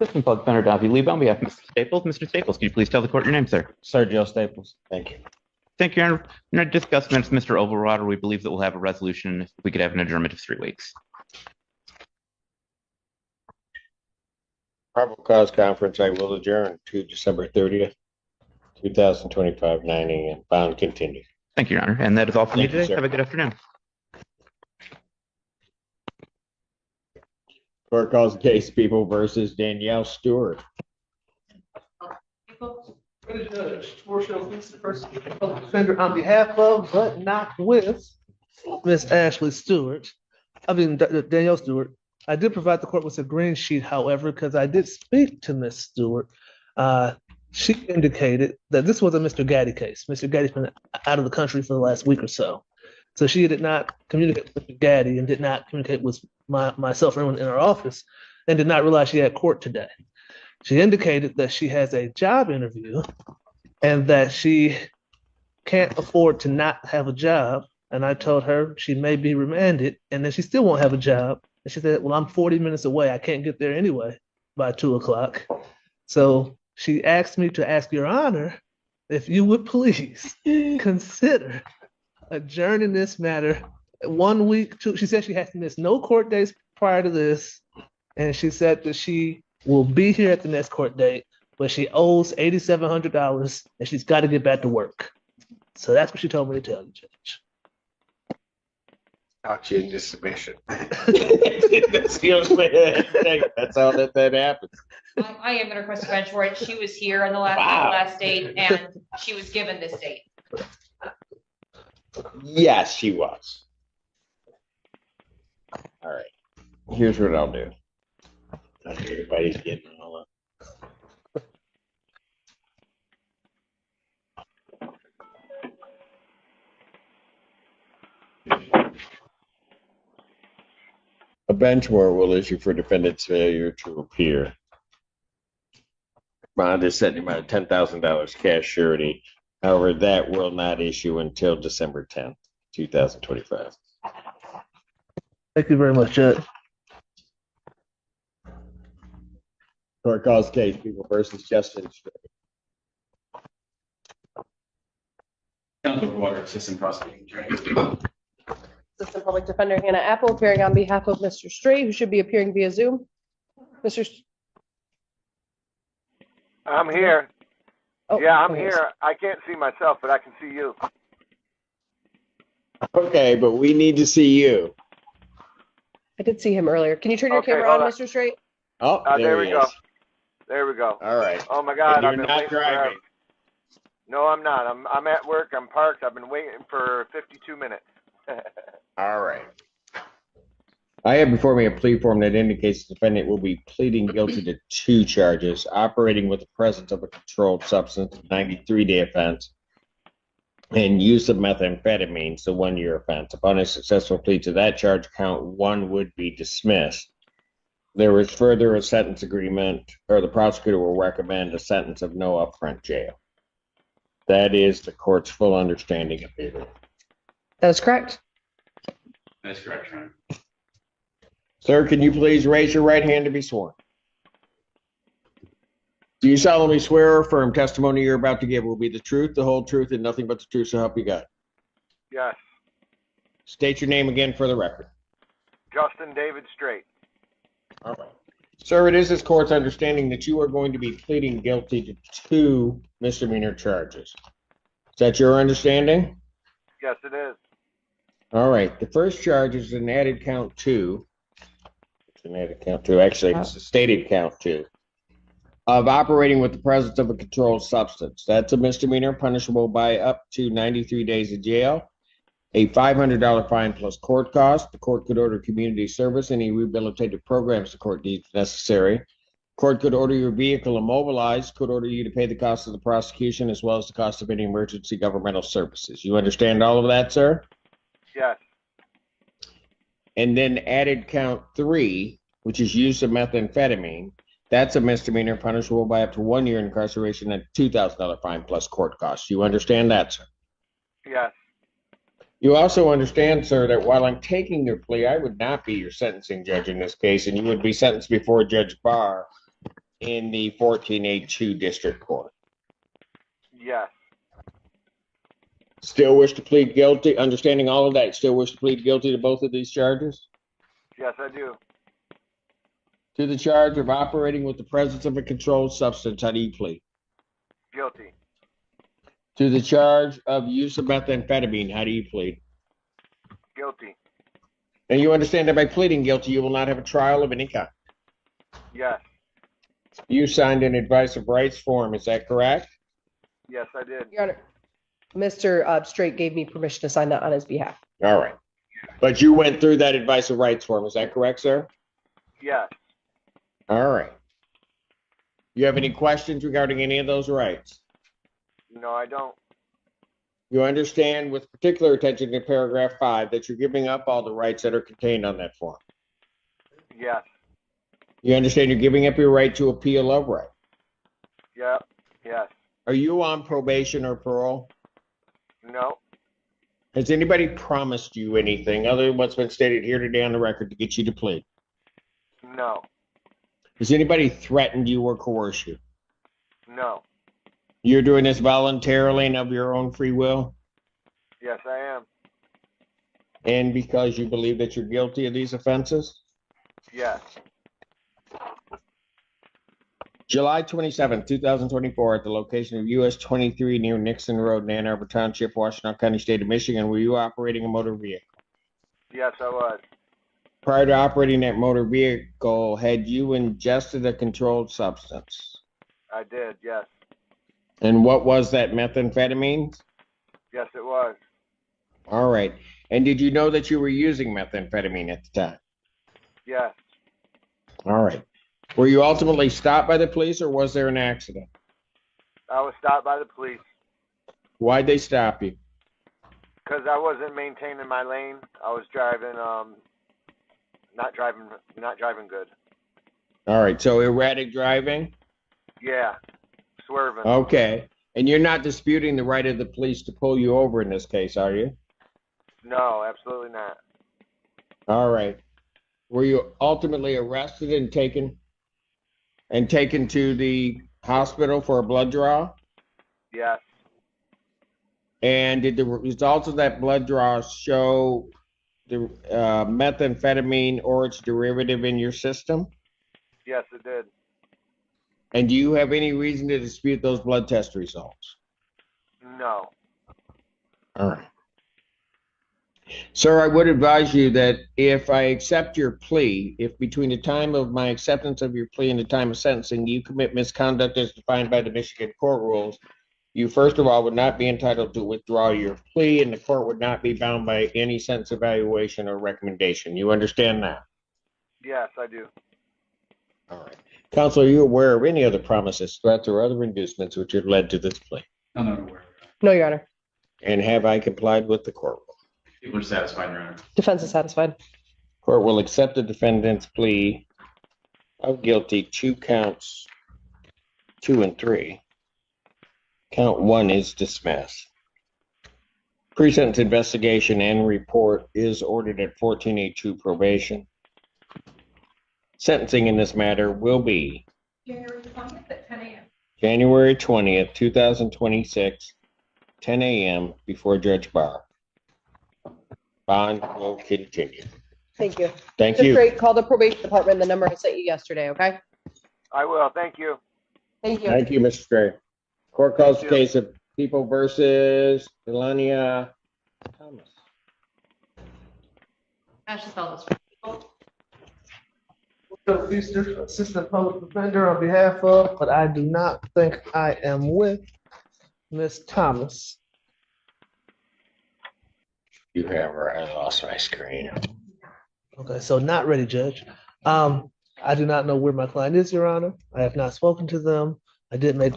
Assistant Public Defender Davey Lee, on behalf of Mr. Staples. Mr. Staples, can you please tell the court your name, sir? Sergio Staples. Thank you. Thank you, Your Honor. In our discussion, Mr. Overwater, we believe that we'll have a resolution if we could have an adjournment of 3 weeks. Probable cause conference, I will adjourn to December 30th, 2025, 9 a.m. Bound continued. Thank you, Your Honor. And that is all for me Thank you, today. sir. Have a good afternoon. Court calls the case People versus Danielle Stewart. Judge, defender on behalf of, but not with, Miss Ashley Stewart. Danielle Stewart. I did provide the court with a green sheet, however, because I did speak to Miss Stewart. She indicated that this was a Mr. Gaddy case. Mr. Gaddy's been out of the country for the last week or so. So she did not communicate with Mr. Gaddy and did not communicate with myself or anyone in our office and did not realize she had court today. She indicated that she has a job interview and that she can't afford to not have a job. And I told her she may be remanded and then she still won't have a job. And she said, well, I'm 40 minutes away. I can't get there anyway by 2 o'clock. So she asked me to ask Your Honor if you would please consider adjourning this matter 1 week. She said she has to miss no court days prior to this. And she said that she will be here at the next court date, but she owes $8,700 and she's got to get back to work. So that's what she told me to tell you, Judge. I'll change the submission. That's the only way. That's how that happens. I am going to request a bench warrant. She was here on the last date, and she was given this date. Yes, she was. All right. Here's what I'll do. Everybody's getting all up. A bench warrant will issue for defendant's failure to appear. Bond is set in the amount of $10,000 cash surety. However, that will not issue until December 10th, 2025. Thank you very much, Judge. Court calls case People versus Justin. Counsel for Water, Assistant Prosecuting Attorney. Assistant Public Defender Hannah Apple appearing on behalf of Mr. Strait, who should be appearing via Zoom. I'm here. Oh, Yeah, I'm there he is. here. I can't see myself, but I can see you. Okay, but we need to see you. I did see him earlier. Can you turn your Okay, camera hold on, on. Mr. Strait? Oh, There we he go. is. There we go. All right. Oh my God, And I've you're been not waiting forever. driving. No, I'm not. I'm at work. I'm parked. I've been waiting for 52 minutes. All right. I have before me a plea form that indicates the defendant will be pleading guilty to 2 charges: operating with the presence of a controlled substance, 93-day offense, and use of methamphetamine, so 1-year offense. Upon a successful plea to that charge, count 1 would be dismissed. There is further a sentence agreement, or the prosecutor will recommend a sentence of no upfront jail. That is the court's full understanding of it. That is correct. That's correct, Your Honor. Sir, can you please raise your right hand to be sworn? Do you solemnly swear or affirm testimony you're about to give will be the truth, the whole truth, and nothing but the truth, so help you God? Yes. State your name again for the record. Justin David Strait. All right. Sir, it is this court's understanding that you are going to be pleading guilty to 2 misdemeanor charges. Is that your understanding? Yes, it is. All right. The first charge is an added count 2. It's an added count 2. Actually, it's a stated count 2. Of operating with the presence of a controlled substance. That's a misdemeanor punishable by up to 93 days of jail, a $500 fine plus court cost. The court could order community service, any rehabilitative programs the court deems necessary. Court could order your vehicle immobilized, could order you to pay the cost of the prosecution as well as the cost of any emergency governmental services. You understand all of that, sir? Yes. And then added count 3, which is use of methamphetamine. That's a misdemeanor punishable by up to 1 year incarceration and a $2,000 fine plus court costs. You understand that, sir? Yes. You also understand, sir, that while I'm taking your plea, I would not be your sentencing judge in this case, and you would be sentenced before Judge Barr in the 14A2 District Court. Yes. Still wish to plead guilty, understanding all of that, still wish to plead guilty to both of these charges? Yes, I do. To the charge of operating with the presence of a controlled substance, how do you plead? Guilty. To the charge of use of methamphetamine, how do you plead? Guilty. And you understand that by pleading guilty, you will not have a trial of any kind. Yes. You signed an advice of rights form, is that correct? Yes, I did. Your Honor, Mr. Straight gave me permission to sign that on his behalf. All right. But you went through that advice of rights form, is that correct, sir? Yes. All right. You have any questions regarding any of those rights? No, I don't. You understand with particular attention to paragraph 5 that you're giving up all the rights that are contained on that form. Yes. You understand you're giving up your right to appeal of right. Yep. Yes. Are you on probation or parole? No. Has anybody promised you anything other than what's been stated here today on the record to get you to plead? No. Has anybody threatened you or coerced you? No. You're doing this voluntarily and of your own free will? Yes, I am. And because you believe that you're guilty of these offenses? Yes. July 27, 2024, at the location of US 23 near Nixon Road in Ann Arbor Township, Washington County, State of Michigan, were you operating a motor vehicle? Yes, I was. Prior to operating that motor vehicle, had you ingested a controlled substance? I did. Yes. And what was that, methamphetamine? Yes, it was. All right. And did you know that you were using methamphetamine at the time? Yes. All right. Were you ultimately stopped by the police or was there an accident? I was stopped by the police Why'd they stop you? because I wasn't maintaining my lane. I was driving, not driving good. All right. So erratic driving? Yeah. Swerving. Okay. And you're not disputing the right of the police to pull you over in this case, are you? No, absolutely not. All right. Were you ultimately arrested and taken to the hospital for a blood draw? Yes. And did the results of that blood draw show the methamphetamine or its derivative in your system? Yes, it did. And do you have any reason to dispute those blood test results? No. All right. Sir, I would advise you that if I accept your plea, if between the time of my acceptance of your plea and the time of sentencing, you commit misconduct as defined by the Michigan court rules, you first of all would not be entitled to withdraw your plea, and the court would not be bound by any sentence evaluation or recommendation. You understand that? Yes, I do. All right. Counsel, are you aware of any other promises, threats, or other inducements which have led to this plea? I'm not aware. No, Your Honor. And have I complied with the court rule? People are satisfied, Your Honor. Defense is satisfied. Court will accept the defendant's plea of guilty to counts 2 and 3. Count 1 is dismissed. Pre-sentence investigation and report is ordered at 14A2 probation. Sentencing in this matter will be January 20th at 10 a.m. January 20th, 2026, 10 a.m. before Judge Barr. Bond will continue. Thank you. Thank Just you. great. Call the probation department, the number I sent you yesterday, okay? I will. Thank you. Thank you. Thank you, Mr. Gray. Court calls the Thank you. case of People versus Delania Thomas. I should spell this. Assistant Public Defender on behalf of, but I do not think I am with Ms. Thomas. You have her. I lost my screen. Okay, so not ready, Judge. I do not know where my client is, Your Honor. I have not spoken to them. I did make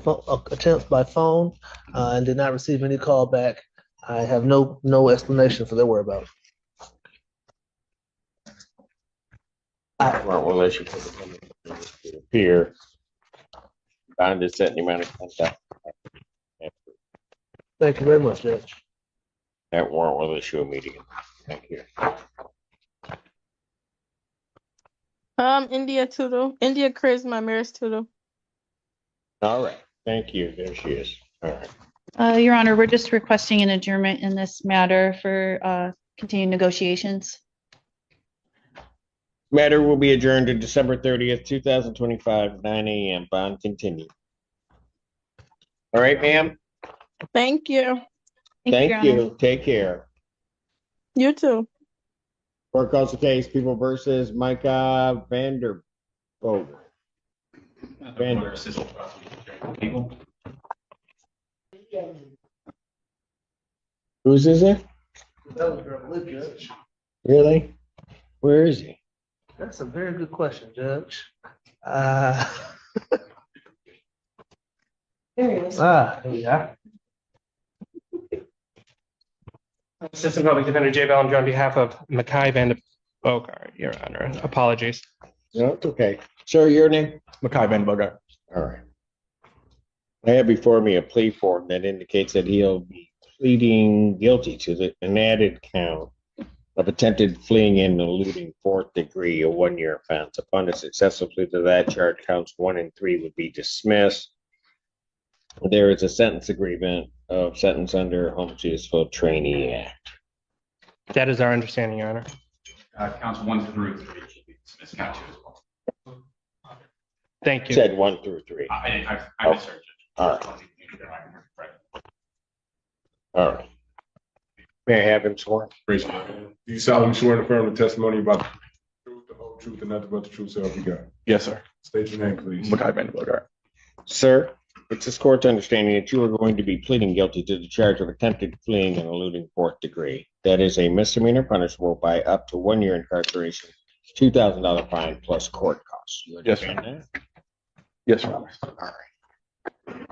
attempts by phone and did not receive any call back. I have no explanation for their whereabouts. Well, unless you appear. Bond is set in the amount of contact. Thank you very much, Judge. That warrant will issue immediately. Thank you. India Tudo. India Charisma, Maris Tudo. All right, thank you. There she is. All right. Your Honor, we're just requesting an adjournment in this matter for continued negotiations. Matter will be adjourned to December 30th, 2025, 9 a.m. Bond continued. All right, ma'am. Thank you. Thank you, Your Honor. Take care. You too. Court calls the case, People versus Micah Vanderboger. Vander. People. Whose is it? That was your belief, Judge. Really? Where is he? That's a very good question, Judge. There he is. Here we are. Assistant Public Defender Jay Bellinger on behalf of Mackay Van Bogart, Your Honor. Apologies. No, it's okay. Sir, your name? Mackay Van Bogart. All right. I have before me a plea form that indicates that he'll be pleading guilty to an added count of attempted fleeing and eluding fourth degree, a 1-year offense. Upon a successful plea to that charge, counts 1 and 3 would be dismissed. There is a sentence agreement of sentence under Home Useful Trainee Act. That is our understanding, Your Honor. Counts 1 through 3 should be dismissed, count 2 as well. Thank you. Said 1 through 3. I Oh. misheard you. All right. All right. May I have him sworn? Raise your hand. Do you solemnly swear and affirm the testimony about the truth, the whole truth, and nothing but the truth, so help you God? Yes, sir. State your name, please. Mackay Van Bogart. Sir, it's this court's understanding that you are going to be pleading guilty to the charge of attempted fleeing and eluding fourth degree. That is a misdemeanor punishable by up to 1 year incarceration, $2,000 fine plus court costs. You Yes, understand that? Yes, Your Honor. All right.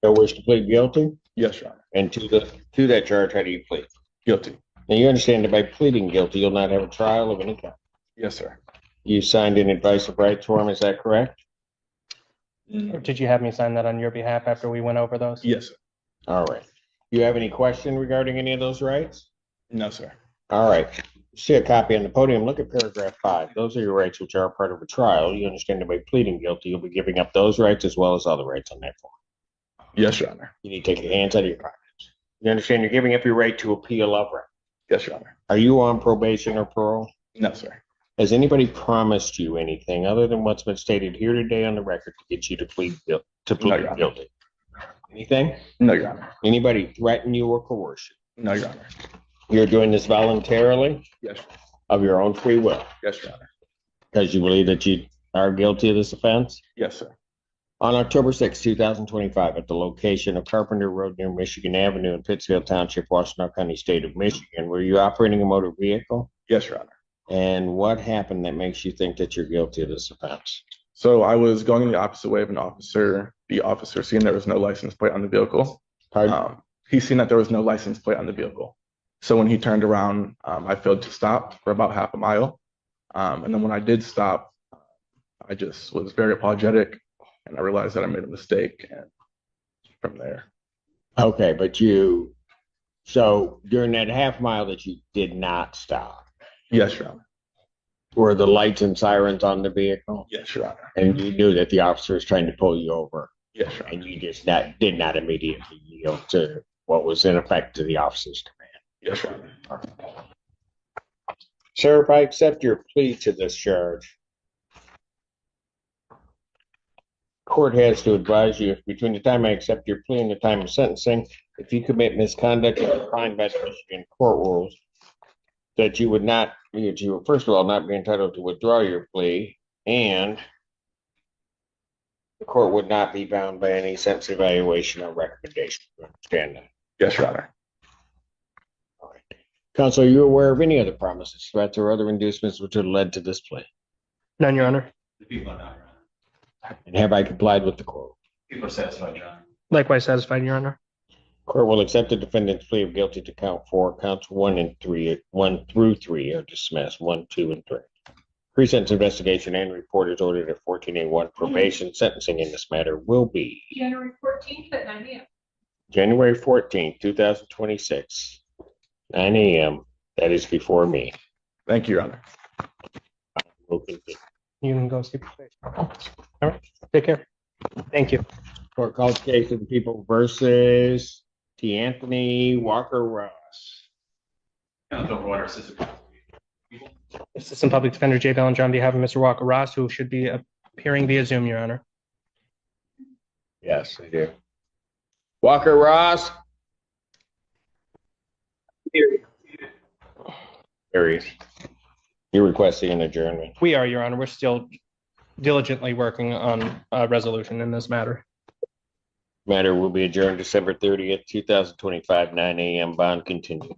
No wish to plead guilty? Yes, Your Honor. And to that charge, how do you plead? Guilty. Now you understand that by pleading guilty, you'll not have a trial of any kind. Yes, sir. You signed an advice of rights form, is that correct? Or did you have me sign that on your behalf after we went over those? Yes, sir. All right. You have any question regarding any of those rights? No, sir. All right. See a copy on the podium. Look at paragraph 5. Those are your rights which are part of a trial. You understand that by pleading guilty, you'll be giving up those rights as well as other rights on that form. Yes, Your Honor. You need to take your hands out of your pockets. You understand you're giving up your right to appeal of right. Yes, Your Honor. Are you on probation or parole? No, sir. Has anybody promised you anything other than what's been stated here today on the record to get you to plead No, Your Honor. guilty? Anything? No, Your Honor. Anybody threaten you or coerce you? No, Your Honor. You're doing this voluntarily Yes. of your own free will Yes, Your Honor. because you believe that you are guilty of this offense? Yes, sir. On October 6, 2025, at the location of Carpenter Road near Michigan Avenue in Pittsfield Township, Washtenaw County, State of Michigan, were you operating a motor vehicle? Yes, Your Honor. And what happened that makes you think that you're guilty of this offense? So I was going the opposite way of an officer. The officer seen there was no license plate on the vehicle. Pardon? He seen that there was no license plate on the vehicle. So when he turned around, I failed to stop for about half a mile. And then when I did stop, I just was very apologetic and I realized that I made a mistake. And from there. Okay, but so during that half mile that you did not stop, Yes, Your Honor. were the lights and sirens on the vehicle? Yes, Your Honor. And you knew that the officer was trying to pull you over Yes, Your Honor. and you just did not immediately yield to what was in effect to the officer's command. Yes, Your Honor. Sir, if I accept your plea to this charge, court has to advise you between the time I accept your plea and the time of sentencing, if you commit misconduct as defined by the Michigan court rules, that you would not, you would first of all not be entitled to withdraw your plea, and the court would not be bound by any sentence evaluation or recommendation. You understand that? Yes, Your Honor. All right. Counsel, are you aware of any other promises, threats, or other inducements which have led to this plea? None, Your Honor. The people are not, Your Honor. And have I complied with the court? People are satisfied, Your Honor. Likewise satisfied, Your Honor. Court will accept the defendant's plea of guilty to count 4. Counts 1 through 3 are dismissed. 1, 2, and 3. Pre-sentence investigation and report is ordered at 14A1. Probation sentencing in this matter will be January 14th at 9 a.m. January 14th, 2026, 9 a.m. That is before me. Thank you, Your Honor. We'll continue. You can go sleep. All right. Take care. Thank you. Court calls case of the people versus T. Anthony Walker Ross. Counsel Overwater, Assistant Counsel. Assistant Public Defender Jay Bellinger on behalf of Mr. Walker Ross, who should be appearing via Zoom, Your Honor. Yes, I do. Walker Ross. There he is. You're requesting an adjournment. We are, Your Honor. We're still diligently working on a resolution in this matter. Matter will be adjourned December 30th, 2025, 9 a.m. Bond continued.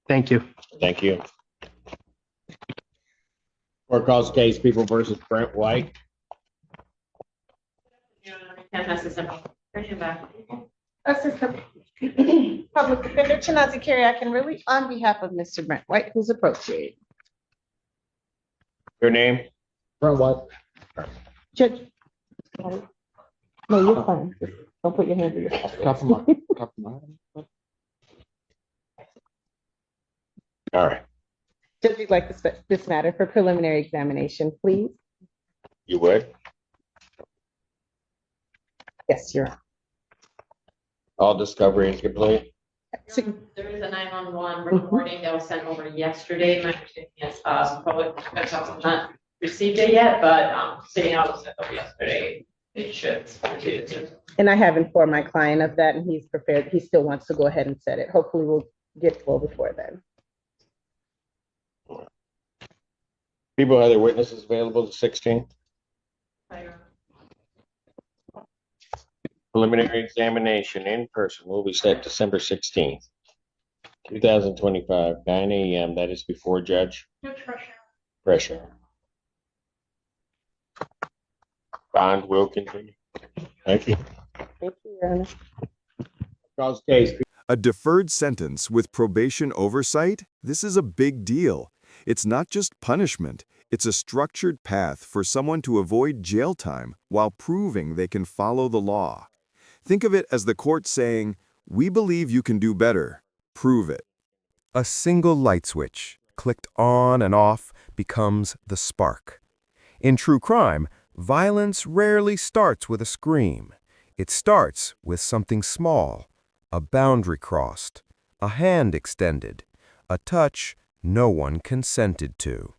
Thank you. Thank you. Court calls case people versus Brent White. Assistant Public Defender Chinazi Kyriakin on behalf of Mr. Brent White, who's approaching. Your name? Brent White. Judge. No, you're fine. Don't put your hand in your pocket. All right. Judge, you'd like this matter for preliminary examination, please? You would? Yes, Your Honor. All discovery is complete. There is a 911 recording that was sent over yesterday. My understanding is public defense counsel has not received it yet, but sitting out was sent over yesterday. It should. And I have informed my client of that, and he's prepared. He still wants to go ahead and set it. Hopefully, we'll get full before then. People, other witnesses available the 16th? Preliminary examination in person will be set December 16th, 2025, 9 a.m. That is before Judge Pressure. Bond will continue. Thank you. Thank you, Your Honor. Calls case. A deferred sentence with probation oversight? This is a big deal. It's not just punishment. It's a structured path for someone to avoid jail time while proving they can follow the law. Think of it as the court saying, "We believe you can do better. Prove it." A single light switch, clicked on and off, becomes the spark. In true crime, violence rarely starts with a scream. It starts with something small, a boundary crossed, a hand extended, a touch no one consented to.